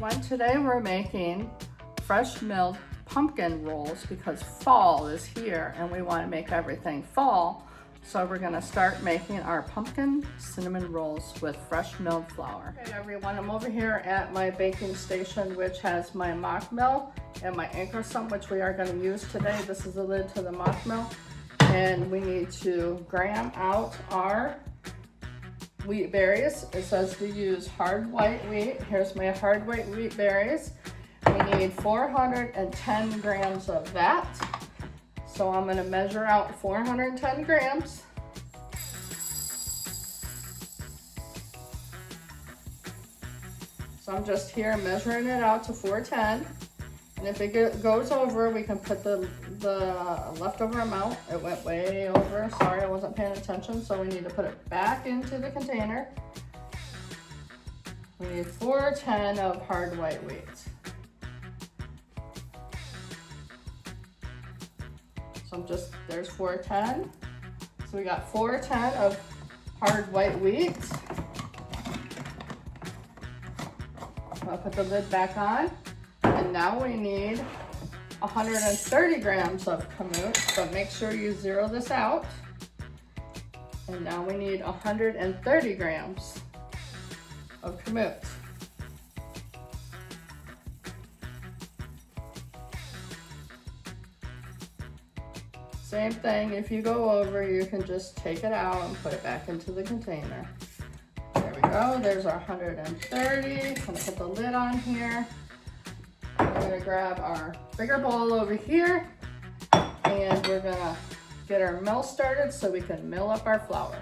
everyone. Today we're making fresh milled pumpkin rolls because fall is here and we want to make everything fall. So we're going to start making our pumpkin cinnamon rolls with fresh milled flour. Okay everyone, I'm over here at my baking station, which has my mock mill and my anchor sum, which we are going to use today. This is the lid to the mock mill, and we need to gram out our wheat berries. It says to use hard white wheat. Here's my hard white wheat berries. We need 410 grams of that. So I'm going to measure out 410 grams. So I'm just here measuring it out to 410. And if it goes over, we can put the leftover amount. It went way over. Sorry, I wasn't paying attention. So we need to put it back into the container. We need 410 of hard white wheat. So there's 410. So we got 410 of hard white wheat. I'll put the lid back on. And now we need 130 grams of Kamut, but make sure you zero this out. And now we need 130 grams of Kamut. Same thing, if you go over, you can just take it out and put it back into the container. There we go, there's our 130. I'm gonna put the lid on here. We're gonna grab our bigger bowl over here, and we're gonna get our mill started so we can mill up our flour.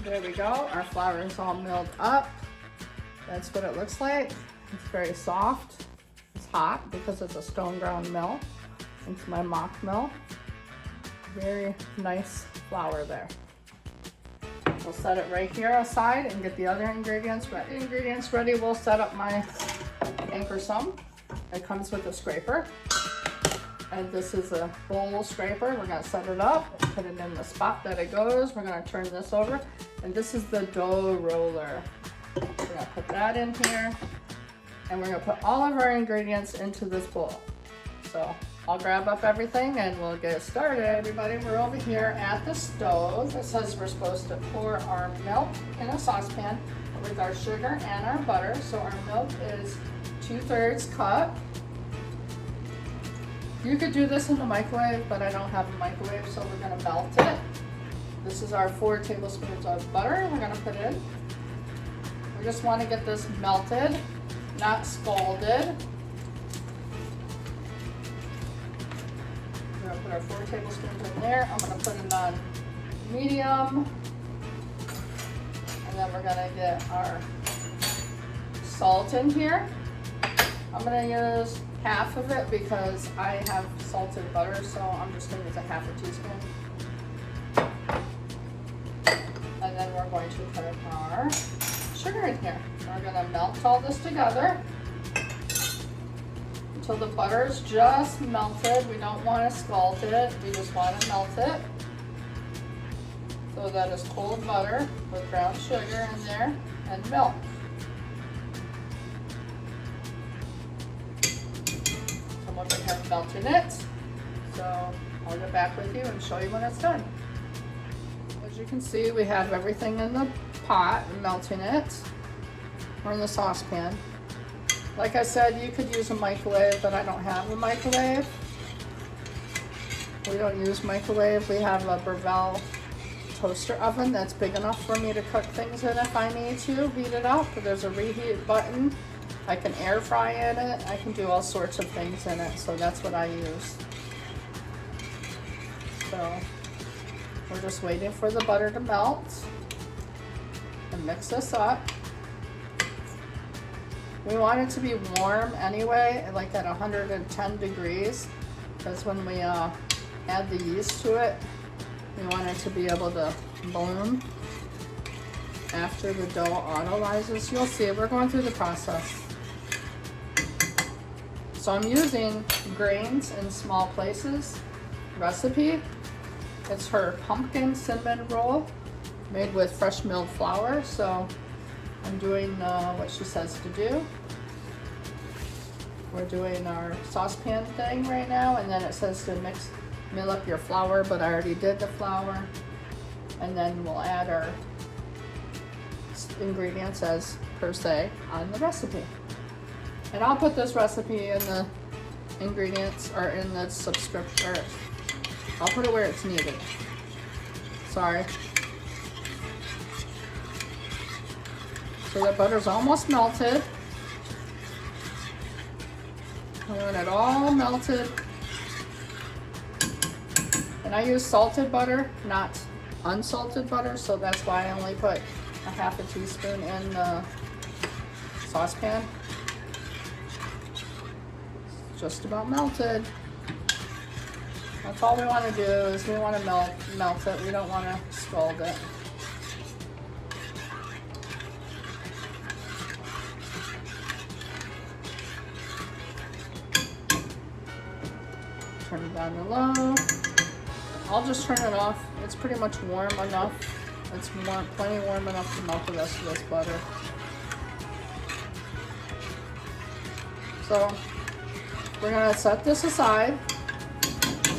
There we go, our flour is all milled up. That's what it looks like. It's very soft. It's hot because it's a stone ground mill. It's my mock mill. Very nice flour there. We'll set it right here aside and get the other ingredients ready. We'll set up my anchor sum. It comes with a scraper. And this is a bowl scraper. We're gonna set it up, put it in the spot that it goes. We're gonna turn this over. And this is the dough roller. We're gonna put that in here. And we're gonna put all of our ingredients into this bowl. So I'll grab up everything and we'll get started. Everybody, we're over here at the stove. It says we're supposed to pour our milk in a saucepan with our sugar and our butter. So our milk is 2/3 cup. You could do this in the microwave, but I don't have a microwave, so we're gonna melt it. This is our 4 tablespoons of butter we're gonna put in. We just wanna get this melted, not scalded. We're gonna put our 4 tablespoons in there. I'm gonna put it on medium. And then we're gonna get our salt in here. I'm gonna use half of it because I have salted butter, so I'm just gonna use a half a teaspoon. And then we're going to put our sugar in here. We're gonna melt all this together until the butter is just melted. We don't want to scald it, we just want to melt it. So that is cold butter with brown sugar in there and milk. I'm over here melting it. So I'll get back with you and show you when it's done. As you can see, we have everything in the pot and melting it, or in the saucepan. Like I said, you could use a microwave, but I don't have a microwave. We don't use microwave. We have a Breville toaster oven that's big enough for me to cook things in if I need to heat it up. There's a reheat button. I can air fry in it. I can do all sorts of things in it, so that's what I use. So we're just waiting for the butter to melt and mix this up. We want it to be warm anyway, like at 110 degrees, because when we add the yeast to it, we want it to be able to bloom after the dough autolyzes. You'll see, we're going through the process. So I'm using Grains in Small Places recipe. It's her pumpkin cinnamon roll made with fresh milled flour. So I'm doing what she says to do. We're doing our saucepan thing right now, and then it says to mill up your flour, but I already did the flour. And then we'll add our ingredients as per se on the recipe. And I'll put this recipe in the ingredients or in the subscription. I'll put it where it's needed. Sorry. So the butter's almost melted. And when it all melted, and I use salted butter, not unsalted butter, so that's why I only put a half a teaspoon in the saucepan. It's just about melted. That's all we want to do is we want to melt it. We don't want to scald it. Turn it down to low. I'll just turn it off. It's pretty much warm enough. It's plenty warm enough to melt the rest of this butter. So we're gonna set this aside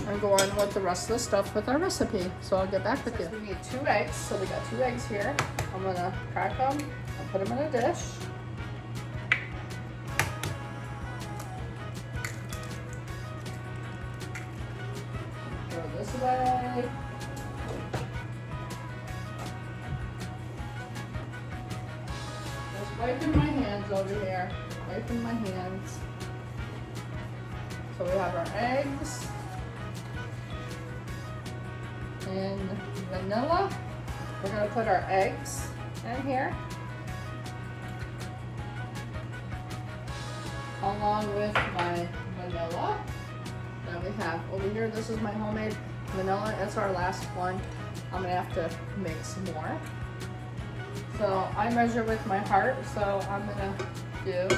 and go on with the rest of the stuff with our recipe. So I'll get back with you. We need 2 eggs, so we got 2 eggs here. I'm gonna crack them and put them in a dish. Throw this away. Just wiping my hands over here. Wiping my hands. So we have our eggs and vanilla. We're going to put our eggs in here along with my vanilla that we have over here. This is my homemade vanilla. It's our last one. I'm going to have to make some more. So I measure with my heart, so I'm going to do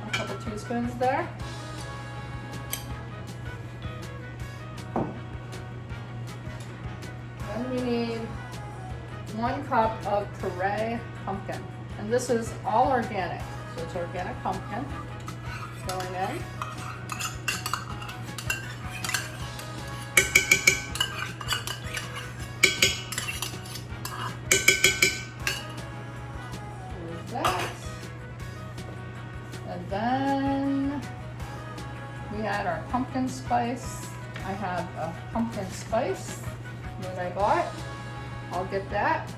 a couple teaspoons there. Then we need 1 cup of puree pumpkin. And this is all organic. So it's organic pumpkin going in. There's that. And then we add our pumpkin spice. I have a pumpkin spice that I bought. I'll get that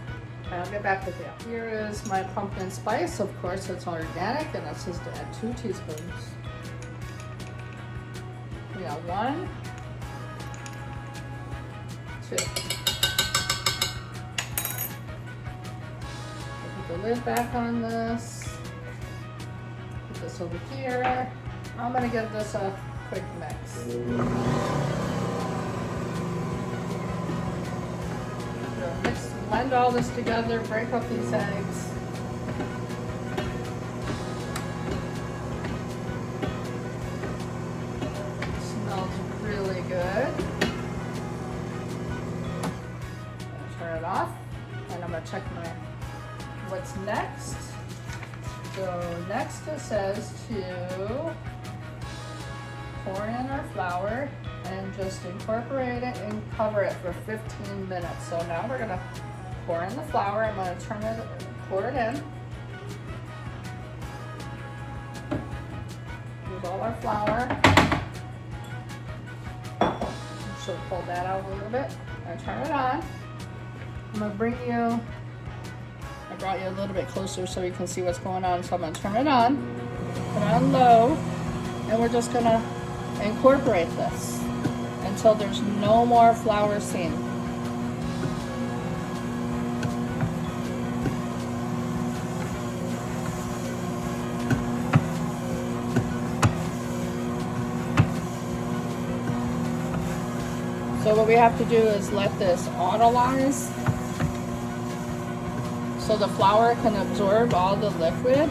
and I'll get back with you. Here is my pumpkin spice. Of course, it's organic and it says to add 2 teaspoons. We got 1, too. Put the lid back on this. Put this over here. I'm gonna give this a quick mix. Blend all this together, break up these eggs. It smells really good. Turn it off, and I'm gonna check what's next. So next it says to pour in our flour and just incorporate it and cover it for 15 minutes. So now we're gonna pour in the flour. I'm gonna pour it in. Use all our flour. So pull that out a little bit. I'm gonna turn it on. I'm gonna bring you, I brought you a little bit closer so you can see what's going on. So I'm gonna turn it on, put it on low, and we're just gonna incorporate this until there's no more flour seen. So what we have to do is let this autolyze so the flour can absorb all the liquid.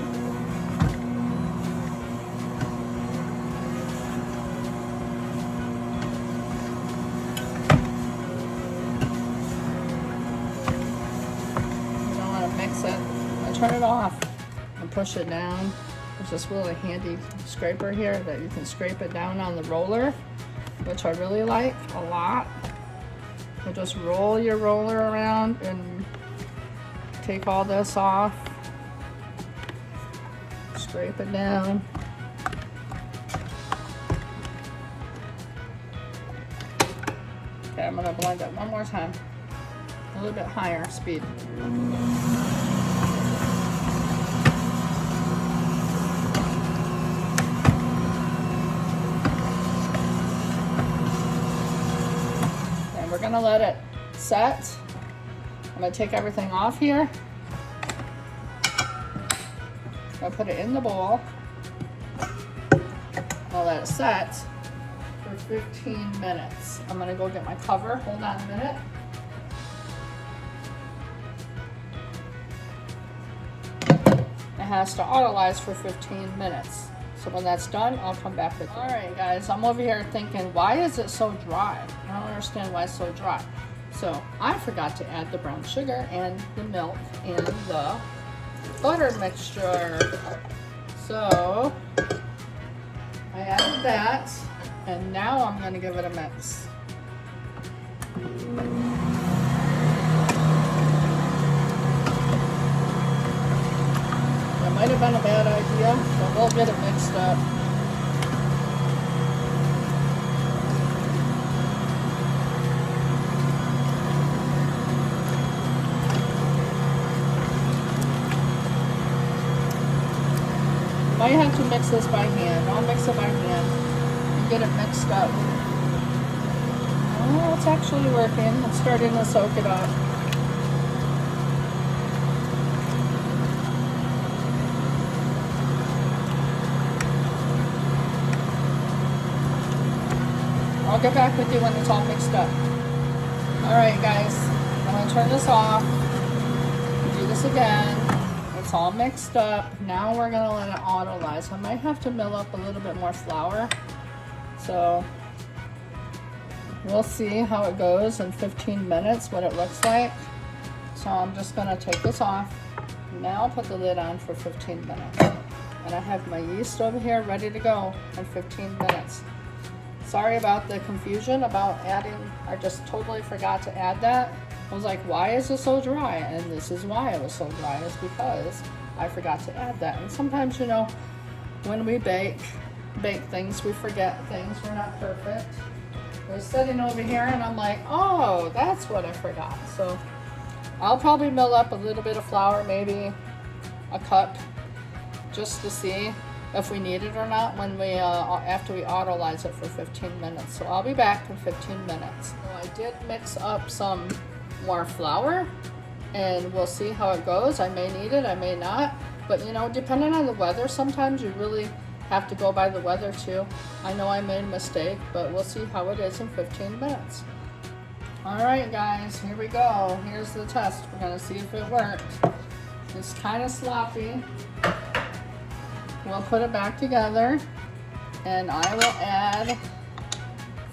You don't want to mix it. And turn it off and push it down. There's this really handy scraper here that you can scrape it down on the roller, which I really like a lot. You just roll your roller around and take all this off. Scrape it down. Okay, I'm gonna blend it one more time. A little bit higher speed. We're gonna let it set. I'm gonna take everything off here. I'll put it in the bowl. I'll let it set for 15 minutes. I'm gonna go get my cover. Hold on a minute. It has to autolyze for 15 minutes. So when that's done, I'll come back with you. All right, guys, I'm over here thinking, why is it so dry? I don't understand why it's so dry. So I forgot to add the brown sugar and the milk and the butter mixture. So I added that, and now I'm gonna give it a mix. Might have been a bad idea, but we'll get it mixed up. You might have to mix this by hand. I'll mix it by hand and get it mixed up. Oh, it's actually working. It's starting to soak it up. I'll get back with you when it's all mixed up. Alright guys, I'm going to turn this off. Do this again. It's all mixed up. Now we're going to let it autolyze. I might have to mill up a little bit more flour. So we'll see how it goes in 15 minutes, what it looks like. So I'm just going to take this off. Now I'll put the lid on for 15 minutes. And I have my yeast over here ready to go in 15 minutes. Sorry about the confusion about adding, I just totally forgot to add that. I was like, why is it so dry? And this is why it was so dry, is because I forgot to add that. And sometimes, you know, when we bake things, we forget things, we're not perfect. I was sitting over here and I'm like, oh, that's what I forgot. So I'll probably mill up a little bit of flour, maybe a cup, just to see. if we need it or not when we after we autolyze it for 15 minutes. So I'll be back in 15 minutes. So I did mix up some more flour, and we'll see how it goes. I may need it, I may not, but you know, depending on the weather, sometimes you really have to go by the weather too. I know I made a mistake, but we'll see how it is in 15 minutes. All right, guys, here we go. Here's the test. We're gonna see if it worked. It's kind of sloppy. We'll put it back together, and I will add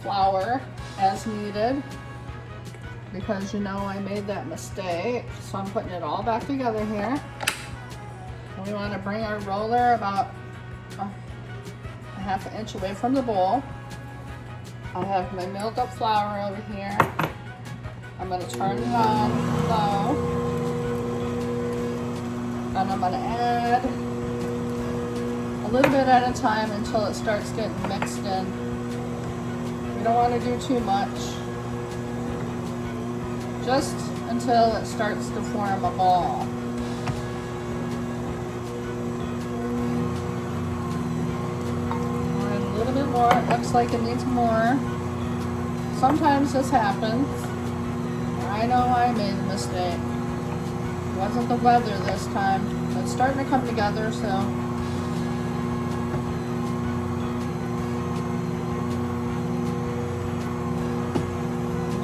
flour as needed because you know I made that mistake. So I'm putting it all back together here. And we want to bring our roller about a half an inch away from the bowl. I have my milled up flour over here. I'm going to turn it on low, and I'm going to add a little bit at a time until it starts getting mixed in. We don't want to do too much, just until it starts to form a ball. And a little bit more. It looks like it needs more. Sometimes this happens. I know I made a mistake. It wasn't the weather this time. It's starting to come together, so I'm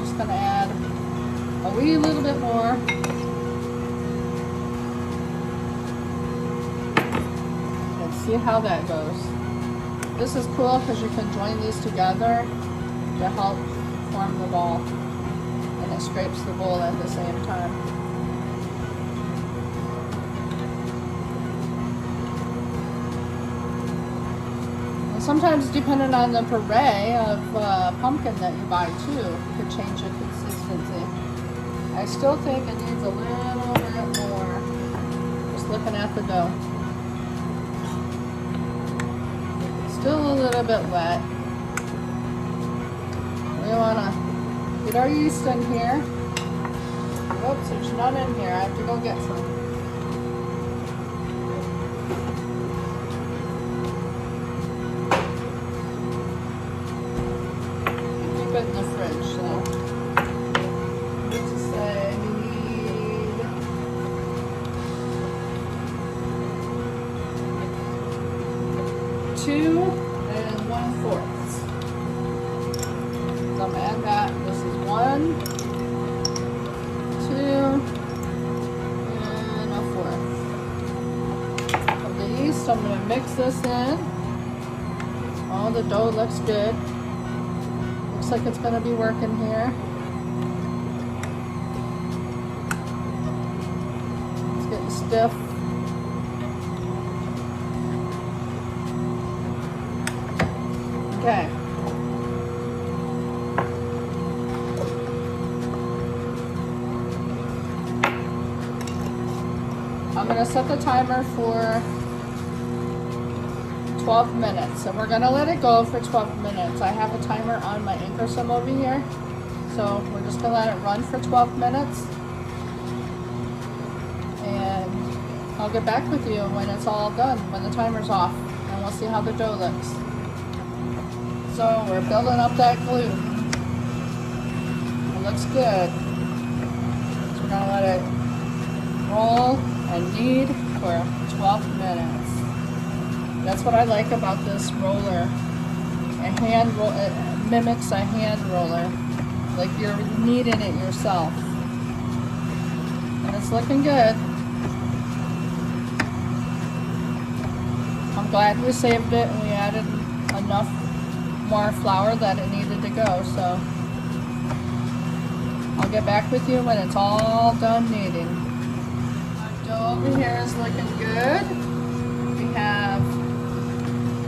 just gonna add a wee little bit more. And see how that goes. This is cool because you can join these together to help form the ball. And it scrapes the bowl at the same time. And sometimes, depending on the puree of pumpkin that you buy too, you could change the consistency. I still think it needs a little bit more. Just looking at the dough. Still a little bit wet. We want to get our yeast in here. Oops, there's none in here. I have to go get some. Keep it in the fridge, so. Let's just say we need 2 1/4. So I'm gonna add that. This is 1, 2, and 1/4 of the yeast. So I'm gonna mix this in. Oh, the dough looks good. Looks like it's gonna be working here. It's getting stiff. Okay. I'm going to set the timer for 12 minutes, and we're going to let it go for 12 minutes. I have a timer on my anchor sim over here, so we're just going to let it run for 12 minutes, and I'll get back with you when it's all done, when the timer's off, and we'll see how the dough looks. So we're building up that glue. It looks good. So we're going to let it roll and knead for 12 minutes. That's what I like about this roller. It mimics a hand roller, like you're kneading it yourself. And it's looking good. I'm glad we saved it and we added enough more flour that it needed to go, so I'll get back with you when it's all done kneading. Our dough over here is looking good. We have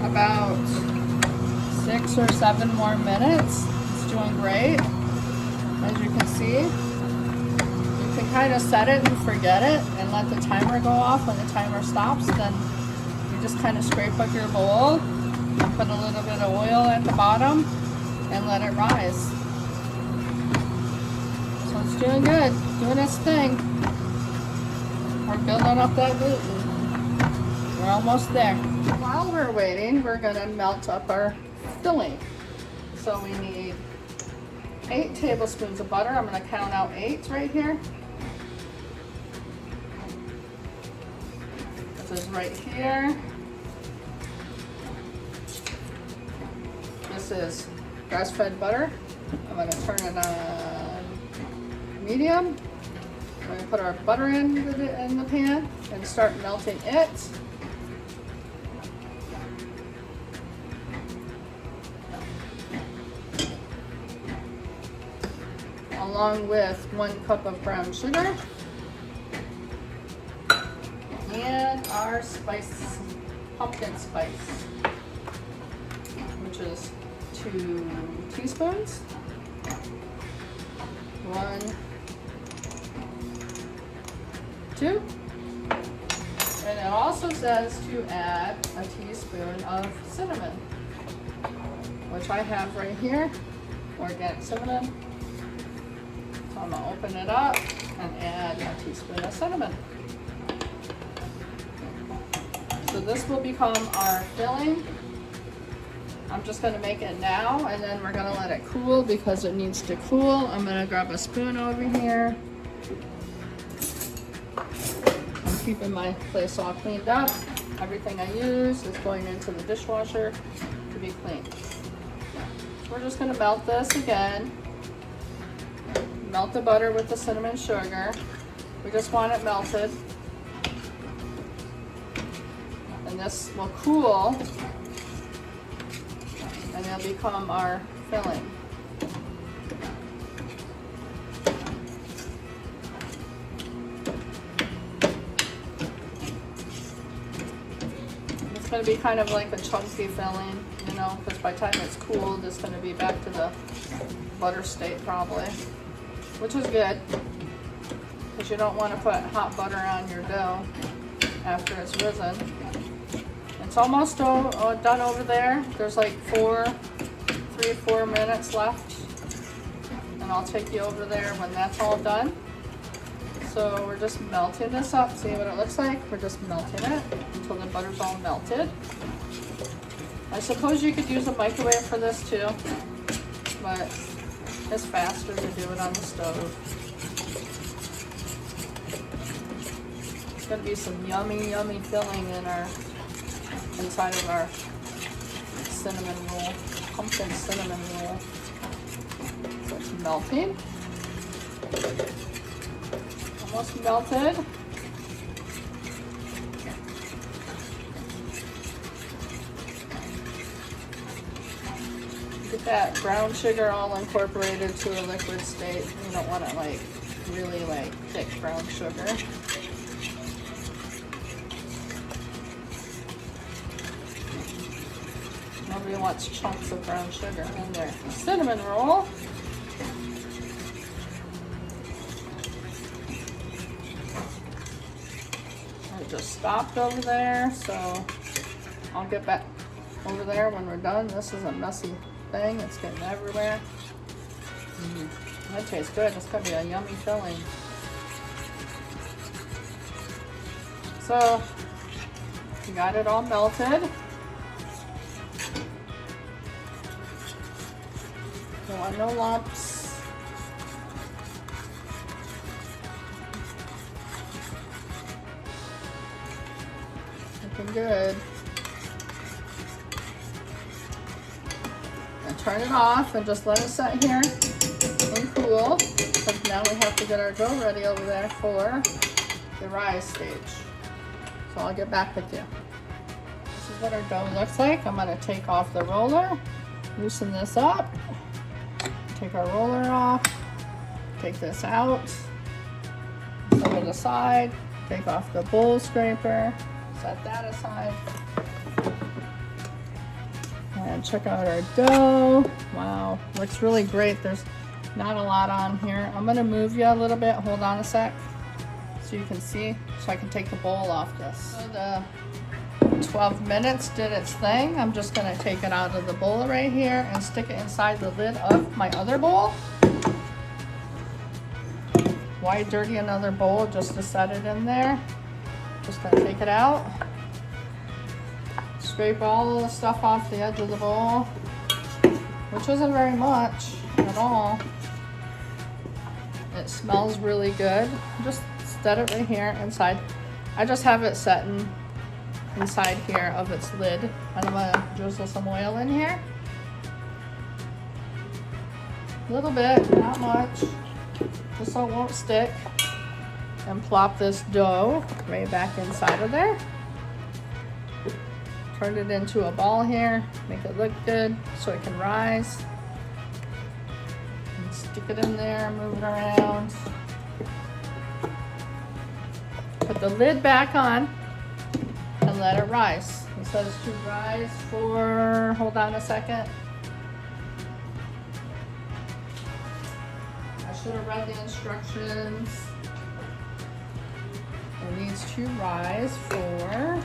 about 6 or 7 more minutes. It's doing great. As you can see, you can kind of set it and forget it and let the timer go off. When the timer stops, then you just kind of scrape up your bowl, put a little bit of oil at the bottom, and let it rise. So it's doing good, doing its thing. We're building up that gluten. We're almost there. While we're waiting, we're gonna melt up our filling. So we need 8 tablespoons of butter. I'm gonna count out 8 right here. This is right here. This is grass-fed butter. I'm gonna turn it on medium. We're gonna put our butter in the pan and start melting it. Along with 1 cup of brown sugar and our spice, pumpkin spice, which is 2 teaspoons. 1, 2. And it also says to add a teaspoon of cinnamon, which I have right here, organic cinnamon. So I'm gonna open it up and add a teaspoon of cinnamon. So this will become our filling. I'm just gonna make it now, and then we're gonna let it cool because it needs to cool. I'm gonna grab a spoon over here. I'm keeping my place all cleaned up. Everything I use is going into the dishwasher to be cleaned. We're just gonna melt this again. Melt the butter with the cinnamon sugar. We just want it melted. And this will cool, and it'll become our filling. It's going to be kind of like a chunky filling, you know, because by the time it's cooled, it's going to be back to the butter state probably, which is good, because you don't want to put hot butter on your dough after it's risen. It's almost done over there. There's like 3 or 4 minutes left, and I'll take you over there when that's all done. So we're just melting this up. See what it looks like? We're just melting it until the butter's all melted. I suppose you could use a microwave for this too, but it's faster to do it on the stove. It's gonna be some yummy, yummy filling inside of our cinnamon roll, pumpkin cinnamon roll. So it's melting. Almost melted. Get that brown sugar all incorporated to a liquid state. You don't want it like really like thick brown sugar. Nobody wants chunks of brown sugar in their cinnamon roll. I just stopped over there, so I'll get back over there when we're done. This is a messy thing. It's getting everywhere. That tastes good. It's gonna be a yummy filling. So we got it all melted. Don't want no lumps. Looking good. And turn it off and just let it sit here and cool, because now we have to get our dough ready over there for the rise stage. So I'll get back with you. This is what our dough looks like. I'm going to take off the roller, loosen this up, take our roller off, take this out, set it aside, take off the bowl scraper, set that aside, and check out our dough. Wow, looks really great. There's not a lot on here. I'm gonna move you a little bit. Hold on a sec so you can see, so I can take the bowl off this. So the 12 minutes did its thing. I'm just gonna take it out of the bowl right here and stick it inside the lid of my other bowl. Why dirty another bowl just to set it in there? Just gonna take it out. scrape all the stuff off the edge of the bowl, which isn't very much at all. It smells really good. Just set it right here inside. I just have it setting inside here of its lid. And I'm gonna drizzle some oil in here. A little bit, not much, just so it won't stick. And plop this dough right back inside of there. Turn it into a ball here, make it look good so it can rise. And stick it in there, move it around. Put the lid back on and let it rise. It says to rise for, hold on a second. I should have read the instructions. It needs to rise for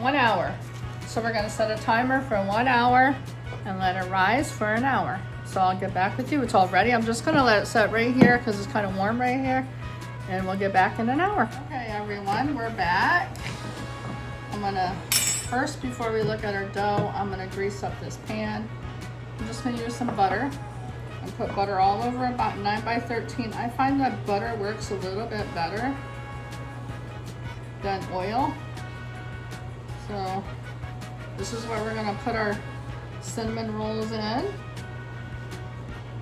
1 hour. So we're gonna set a timer for 1 hour and let it rise for an hour. So I'll get back with you. It's all ready. I'm just gonna let it set right here because it's kind of warm right here. And we'll get back in an hour. Okay, everyone, we're back. I'm gonna, first, before we look at our dough, I'm gonna grease up this pan. I'm just gonna use some butter and put butter all over, about 9 by 13. I find that butter works a little bit better than oil. So this is where we're gonna put our cinnamon rolls in.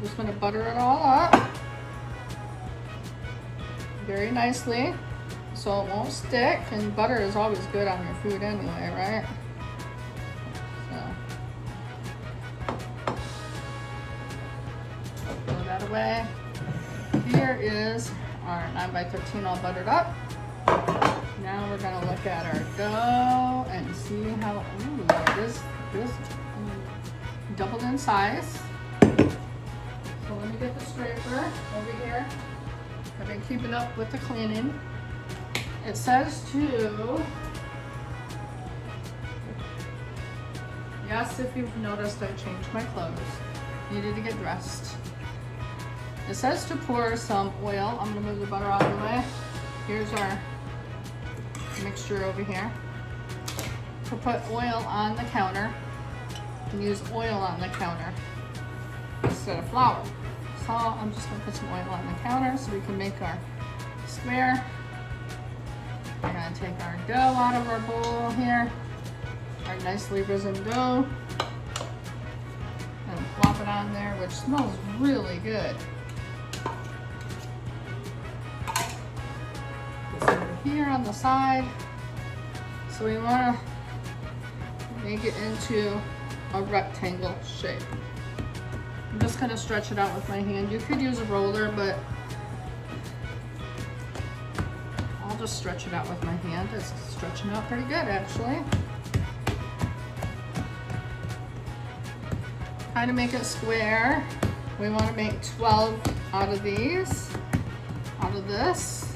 Just gonna butter it all up very nicely so it won't stick, and butter is always good on your food anyway, right? So throw that away. Here is our 9 by 13 all buttered up. Now we're gonna look at our dough and see how, ooh, it is doubled in size. So let me get the scraper over here. I've been keeping up with the cleaning. It says to, yes, if you've noticed, I changed my clothes. Needed to get dressed. It says to pour some oil. I'm gonna move the butter out of the way. Here's our mixture over here. To put oil on the counter and use oil on the counter instead of flour. So I'm just gonna put some oil on the counter so we can make our square. We're gonna take our dough out of our bowl here, our nicely risen dough, and plop it on there, which smells really good. This over here on the side. So we wanna make it into a rectangle shape. I'm just gonna stretch it out with my hand. You could use a roller, but I'll just stretch it out with my hand. It's stretching out pretty good, actually. Try to make it square. We want to make 12 out of these, out of this.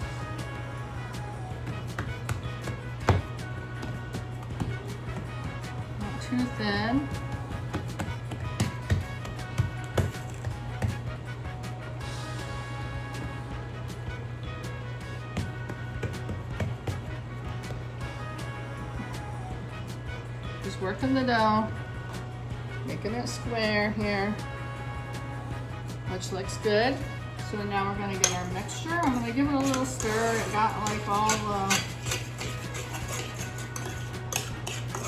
Not too thin. Just working the dough, making it square here, which looks good. So now we're gonna get our mixture. I'm gonna give it a little stir. It got like all the,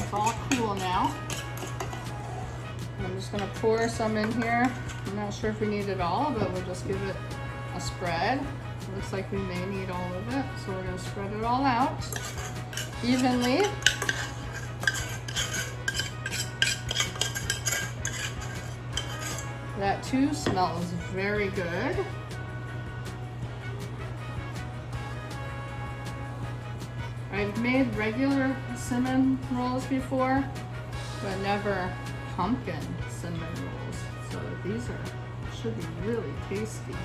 it's all cool now. I'm just gonna pour some in here. I'm not sure if we need it all, but we'll just give it a spread. Looks like we may need all of it. So we're gonna spread it all out evenly. That too smells very good. I've made regular cinnamon rolls before, but never pumpkin cinnamon rolls. So these should be really tasty.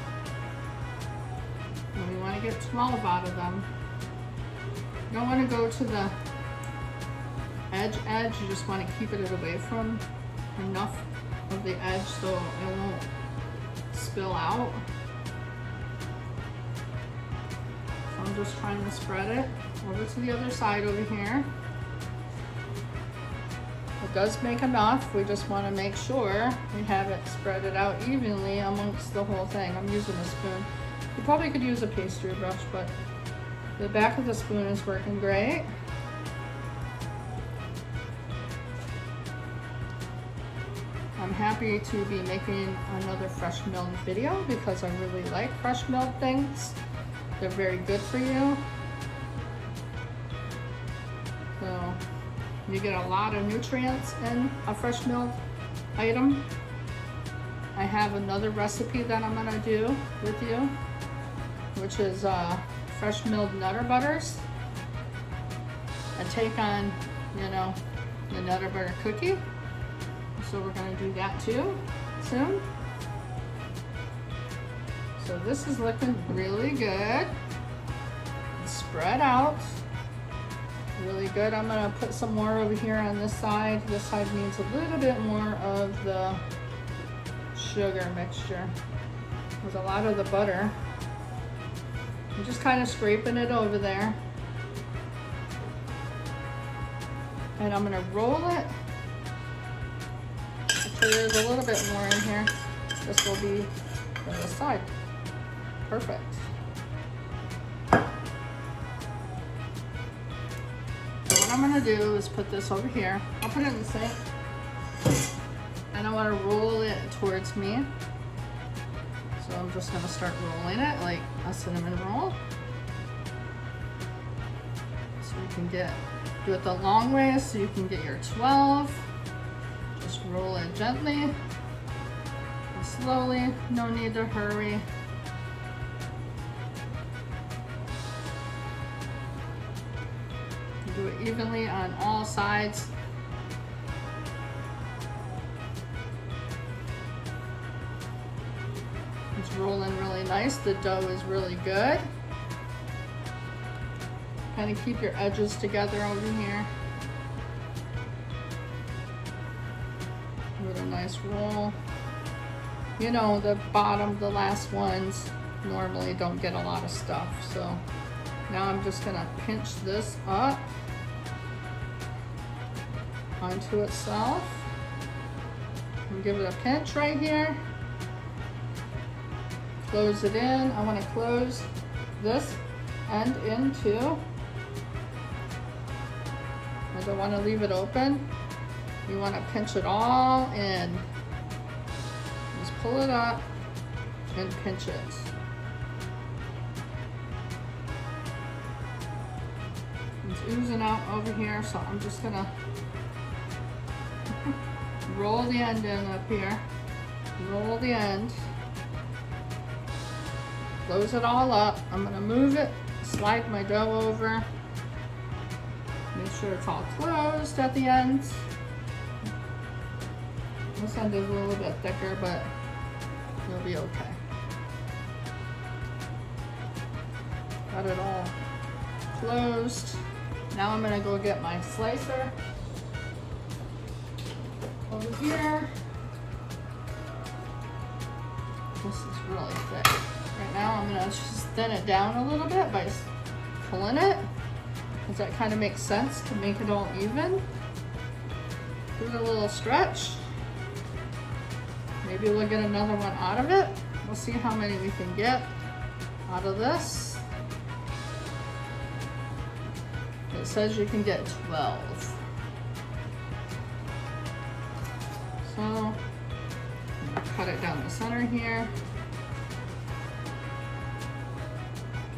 And we want to get 12 out of them. You don't want to go to the edge, you just want to keep it away from enough of the edge so it won't spill out. I'm just trying to spread it over to the other side over here. It does make enough. We just want to make sure we have it spread it out evenly amongst the whole thing. I'm using a spoon. You probably could use a pastry brush, but the back of the spoon is working great. I'm happy to be making another fresh milled video because I really like fresh milled things. They're very good for you. So you get a lot of nutrients in a fresh milled item. I have another recipe that I'm gonna do with you, which is fresh milled Nutter Butters. A take on, you know, the Nutter Butter cookie. So we're gonna do that too soon. So this is looking really good. It's spread out. Really good. I'm gonna put some more over here on this side. This side needs a little bit more of the sugar mixture. There's a lot of the butter. I'm just kind of scraping it over there. And I'm gonna roll it. Actually, there's a little bit more in here. This will be on this side. Perfect. So what I'm gonna do is put this over here. I'll put it in the sink. And I wanna roll it towards me. So I'm just gonna start rolling it like a cinnamon roll. So you can do it the long way so you can get your 12. Just roll it gently and slowly, no need to hurry. Do it evenly on all sides. It's rolling really nice. The dough is really good. Kind of keep your edges together over here. With a nice roll. You know, the bottom, the last ones normally don't get a lot of stuff. So now I'm just gonna pinch this up onto itself and give it a pinch right here. Close it in. I want to close this end in too. I don't want to leave it open. You want to pinch it all in. Just pull it up and pinch it. It's oozing out over here, so I'm just gonna roll the end in up here. Roll the end. Close it all up. I'm gonna move it, slide my dough over. Make sure it's all closed at the ends. This end is a little bit thicker, but it'll be okay. Got it all closed. Now I'm gonna go get my slicer over here. This is really thick. Right now I'm gonna just thin it down a little bit by pulling it, because that kind of makes sense to make it all even. Do a little stretch. Maybe we'll get another one out of it. We'll see how many we can get out of this. It says you can get 12. So cut it down the center here.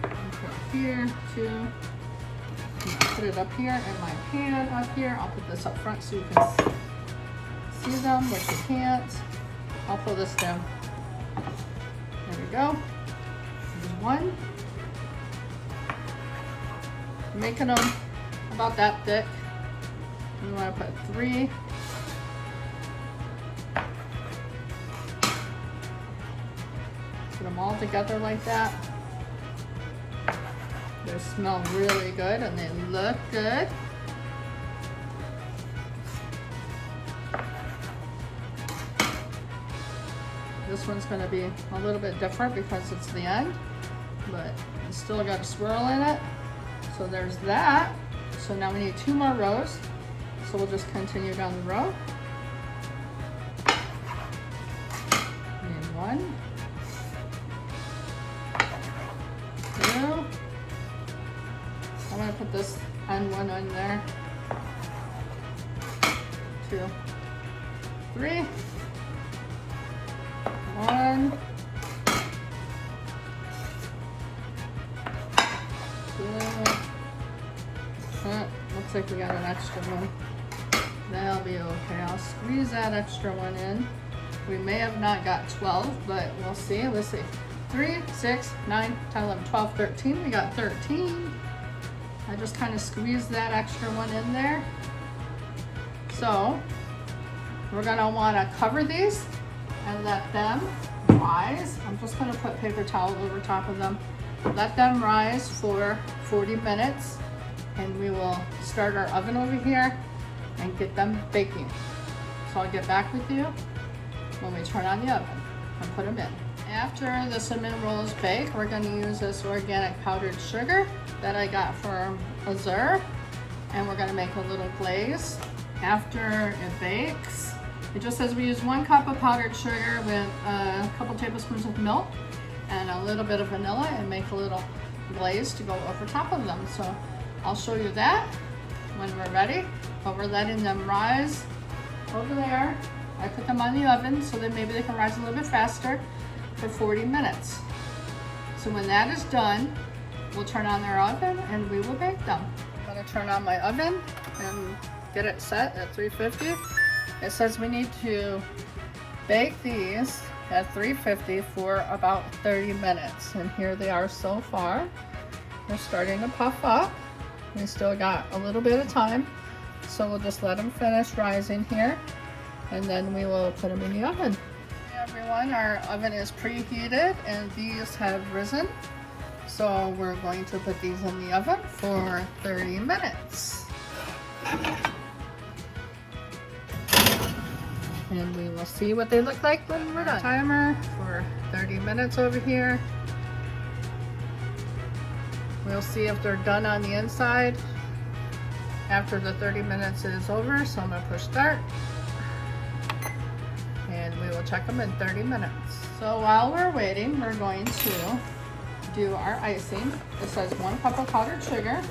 And put it here too. Put it up here in my pan up here. I'll put this up front so you can see them, but you can't. I'll pull this down. There we go. There's one. I'm making them about that thick. You want to put 3. Put them all together like that. They smell really good and they look good. This one's going to be a little bit different because it's the end, but It's still got a swirl in it. So there's that. So now we need 2 more rows. So we'll just continue down the row. And 1, 2. I'm gonna put this on one on there. 2, 3. 1, 2. Looks like we got an extra one. That'll be okay. I'll squeeze that extra one in. We may have not got 12, but we'll see. Let's see. 3, 6, 9, 10, 11, 12, 13. We got 13. I just kind of squeezed that extra one in there. So we're gonna wanna cover these and let them rise. I'm just gonna put paper towel over top of them. Let them rise for 40 minutes and we will start our oven over here and get them baking. So I'll get back with you when we turn on the oven and put them in. After the cinnamon rolls bake, we're going to use this organic powdered sugar that I got from Azure, and we're going to make a little glaze. After it bakes, it just says we use 1 cup of powdered sugar with a couple tablespoons of milk and a little bit of vanilla and make a little glaze to go over top of them. So I'll show you that when we're ready, but we're letting them rise over there. I put them on the oven so that maybe they can rise a little bit faster for 40 minutes. So when that is done, we'll turn on our oven and we will bake them. I'm gonna turn on my oven and get it set at 350. It says we need to bake these at 350 for about 30 minutes. And here they are so far. They're starting to puff up. We still got a little bit of time. So we'll just let them finish rising here. And then we will put them in the oven. Hey everyone, our oven is preheated and these have risen. So we're going to put these in the oven for 30 minutes. And we will see what they look like when we're done. Timer for 30 minutes over here. We'll see if they're done on the inside after the 30 minutes is over. So I'm gonna push start. And we will check them in 30 minutes. So while we're waiting, we're going to do our icing. It says 1 cup of powdered sugar.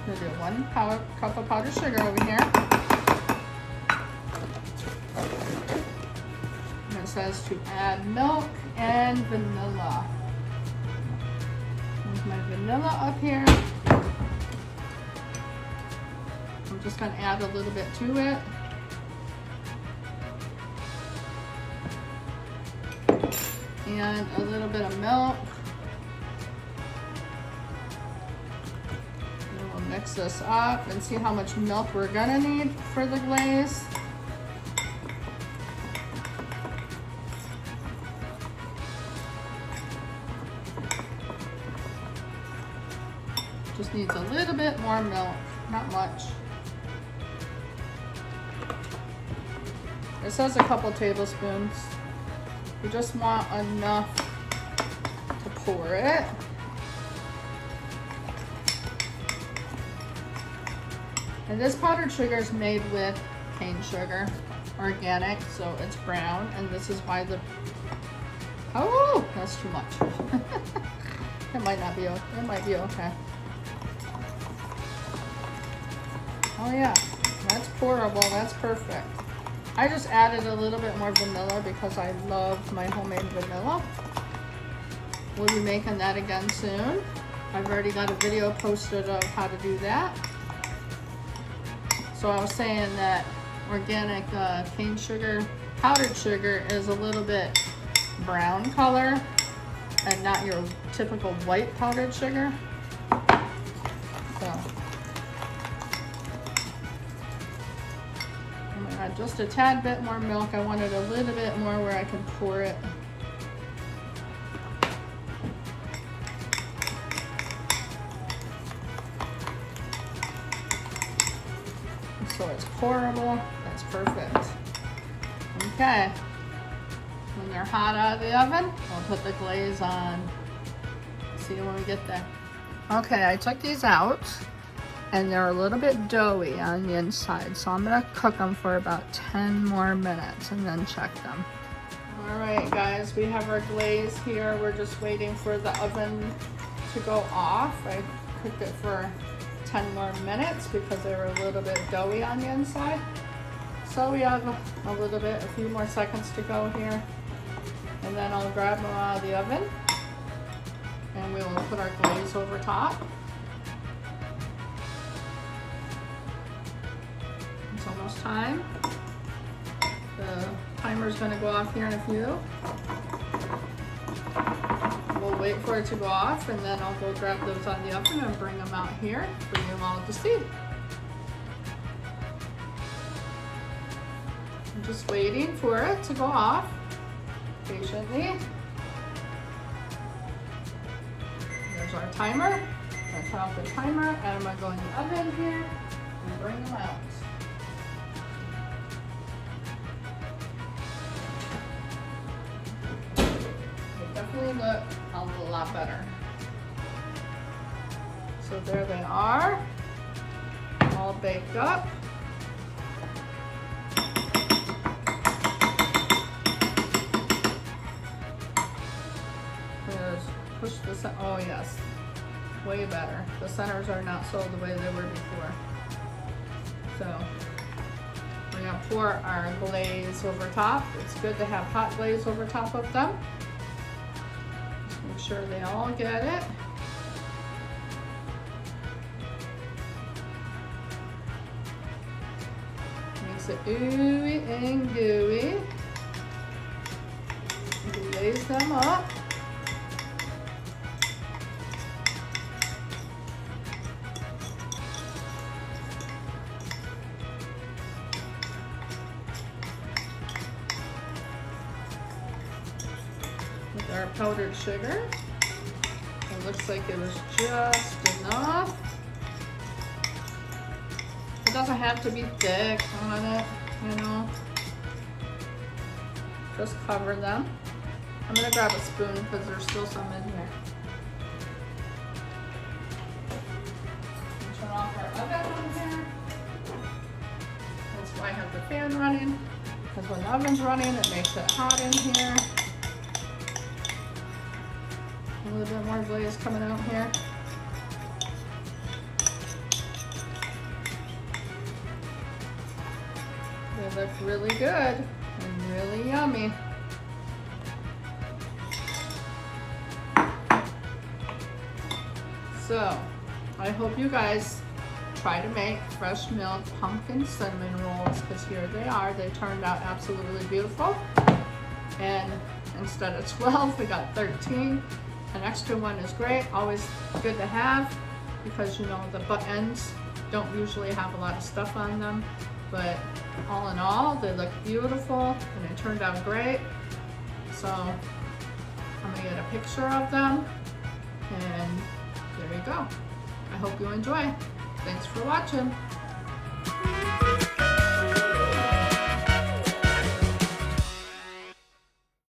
We'll do 1 cup of powdered sugar over here. And it says to add milk and vanilla. There's my vanilla up here. I'm just going to add a little bit to it. And a little bit of milk. And we'll mix this up and see how much milk we're going to need for the glaze. Just needs a little bit more milk, not much. It says a couple tablespoons. You just want enough to pour it. And this powdered sugar is made with cane sugar, organic, so it's brown. And this is why the, oh, that's too much. It might not be, it might be okay. Oh yeah, that's pourable, that's perfect. I just added a little bit more vanilla because I love my homemade vanilla. We'll be making that again soon. I've already got a video posted of how to do that. So I was saying that organic cane sugar, powdered sugar is a little bit brown color and not your typical white powdered sugar. So. Just a tad bit more milk. I wanted a little bit more where I can pour it. So it's pourable. That's perfect. Okay. When they're hot out of the oven, we'll put the glaze on. See you when we get there. Okay, I took these out and they're a little bit doughy on the inside, so I'm gonna cook them for about 10 more minutes and then check them. All right, guys, we have our glaze here. We're just waiting for the oven to go off. I cooked it for 10 more minutes because they were a little bit doughy on the inside. So we have a few more seconds to go here. And then I'll grab them out of the oven and we will put our glaze over top. It's almost time. The timer's gonna go off here in a few. We'll wait for it to go off and then I'll go grab those out of the oven and bring them out here for you all to see. I'm just waiting for it to go off patiently. There's our timer. I'm gonna turn off the timer and I'm gonna go in the oven here and bring them out. They definitely look a lot better. So there they are, all baked up. Push the oh yes, way better. The centers are not sold the way they were before. So we're gonna pour our glaze over top. It's good to have hot glaze over top of them. Just make sure they all get it. Makes it ooey and gooey. Glaze them up. With our powdered sugar. It looks like it was just enough. It doesn't have to be thick on it, you know. Just cover them. I'm gonna grab a spoon because there's still some in here. Turn off our oven on here. That's why I have the fan running. Because when the oven's running, it makes it hot in here. A little bit more glaze coming out here. They look really good and really yummy. So, I hope you guys try to make fresh milk pumpkin cinnamon rolls because here they are. They turned out absolutely beautiful. And instead of 12, we got 13. An extra one is great, always good to have because you know the butt ends don't usually have a lot of stuff on them, but all in all, they look beautiful and it turned out great. So I'm gonna get a picture of them and there you go. I hope you enjoy. Thanks for watching.